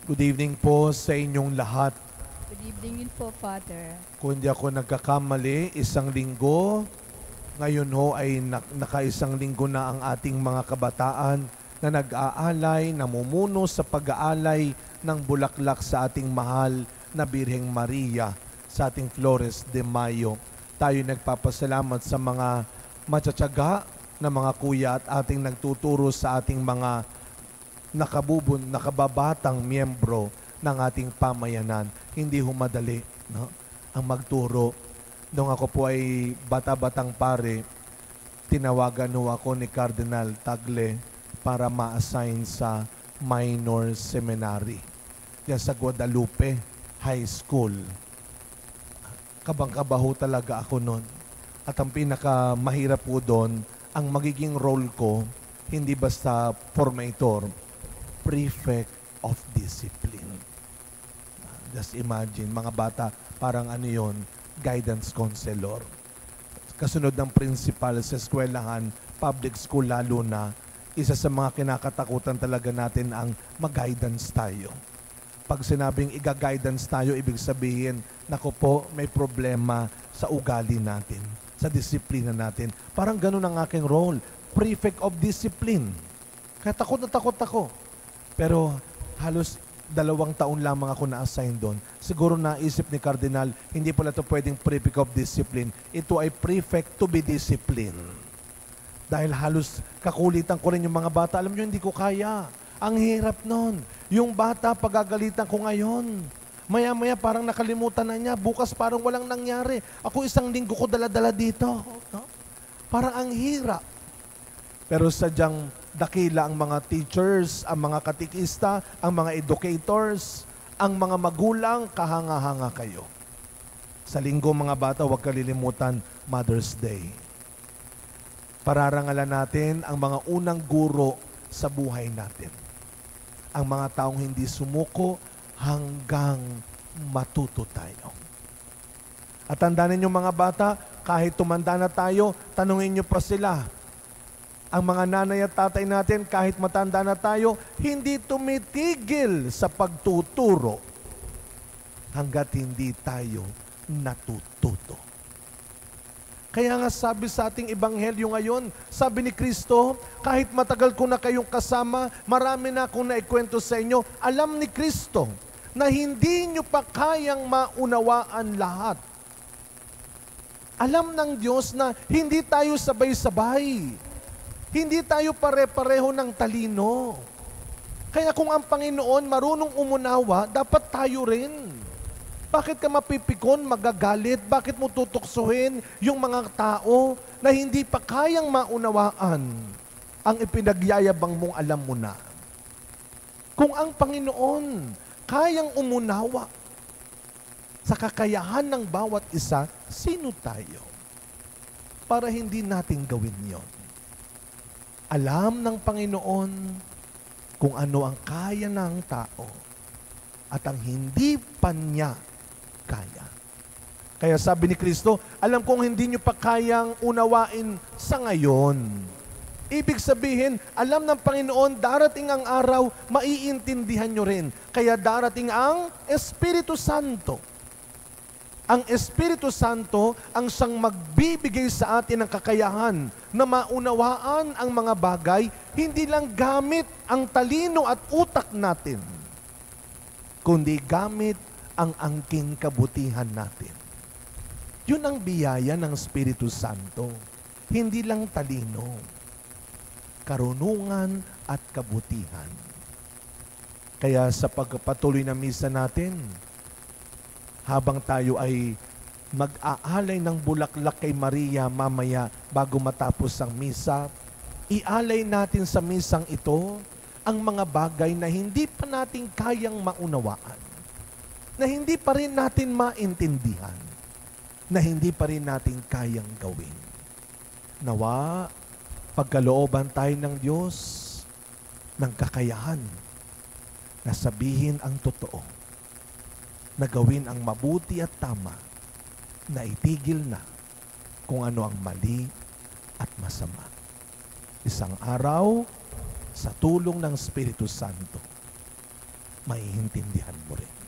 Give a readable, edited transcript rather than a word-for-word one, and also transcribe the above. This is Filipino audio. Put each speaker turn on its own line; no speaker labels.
Good evening po sa inyong lahat.
Good evening din po, Father.
Kung hindi ako nagkakamali, isang linggo, ngayon ho ay nakaisang linggo na ang ating mga kabataan na nag-aalay, namumuno sa pag-aalay ng bulaklak sa ating mahal na Birheng Maria sa ating Flores de Mayo. Tayo nagpapasalamat sa mga matsatsaga na mga kuya at ating nagtuturo sa ating mga nakababatang miyembro ng ating pamayanan. Hindi humadali, no? Ang magturo. Nung ako po ay bata-batang pare, tinawagan ho ako ni Cardinal Tagle para ma-assign sa minor seminary. Yan sa Guadalupe High School. Kabang-kabaho talaga ako noon. At ang pinakamahirap po doon, ang magiging role ko, hindi basta formator, prefect of discipline. Just imagine, mga bata, parang ano yun, guidance counselor. Kasunod ng principal sa eskwelahan, public school lalo na, isa sa mga kinakatakutan talaga natin ang mag-guidance tayo. Pag sinabing iga-guidance tayo, ibig sabihin, naku po, may problema sa ugali natin, sa disiplina natin. Parang ganun ang aking role, prefect of discipline. Kaya takot na takot ako. Pero halos 2 taon lamang ako na-assign doon. Siguro naisip ni Cardinal, hindi pala ito pwedeng prefect of discipline. Ito ay prefect to be disciplined. Dahil halos kakulitan ko rin yung mga bata. Alam nyo, hindi ko kaya. Ang hirap nun. Yung bata, pagagalitan ko ngayon. Maya-maya parang nakalimutan na niya. Bukas parang walang nangyari. Ako isang linggo ko dala-dala dito. No? Parang ang hirap. Pero sadyang dakila ang mga teachers, ang mga katikista, ang mga educators, ang mga magulang, kahanga-hanga kayo. Sa linggo mga bata, huwag kalilimutan Mother's Day. Pararangalan natin ang mga unang guro sa buhay natin. Ang mga taong hindi sumuko hanggang matuto tayo. At tandaan ninyo mga bata, kahit tumanda na tayo, tanungin nyo pa sila. Ang mga nanay at tatay natin, kahit matanda na tayo, hindi tumitigil sa pagtuturo hanggat hindi tayo natututo. Kaya nga sabi sa ating ebanghelyo ngayon, sabi ni Kristo, kahit matagal ko na kayong kasama, marami na akong naikwento sa inyo, alam ni Kristo na hindi nyo pa kayang maunawaan lahat. Alam ng Diyos na hindi tayo sabay-sabay. Hindi tayo pare-pareho ng talino. Kaya kung ang Panginoon marunong umunawa, dapat tayo rin. Bakit ka mapipikon, magagalit? Bakit mo tutuksohin yung mga tao na hindi pa kayang maunawaan ang ipinagyayabang mong alam mo na? Kung ang Panginoon kayang umunawa sa kakayahan ng bawat isa, sino tayo? Para hindi natin gawin yon. Alam ng Panginoon kung ano ang kaya ng tao at ang hindi pa niya kaya. Kaya sabi ni Kristo, alam kong hindi niyo pa kayang unawain sa ngayon. Ibig sabihin, alam ng Panginoon, darating ang araw, maiintindihan niyo rin. Kaya darating ang Espiritu Santo. Ang Espiritu Santo ang siyang magbibigay sa atin ng kakayahan na maunawaan ang mga bagay, hindi lang gamit ang talino at utak natin, kundi gamit ang angking kabutihan natin. Yun ang biyaya ng Espiritu Santo. Hindi lang talino, karunungan at kabutihan. Kaya sa pagpatuloy na misa natin, habang tayo ay mag-aalay ng bulaklak kay Maria mamaya bago matapos ang misa, ialay natin sa misang ito ang mga bagay na hindi pa natin kayang maunawaan, na hindi pa rin natin maintindihan, na hindi pa rin natin kayang gawin. Nawa, pagkalooban tayo ng Diyos ng kakayahan na sabihin ang totoo, na gawin ang mabuti at tama, na itigil na kung ano ang mali at masama. Isang araw, sa tulong ng Espiritu Santo, maiintindihan mo rin.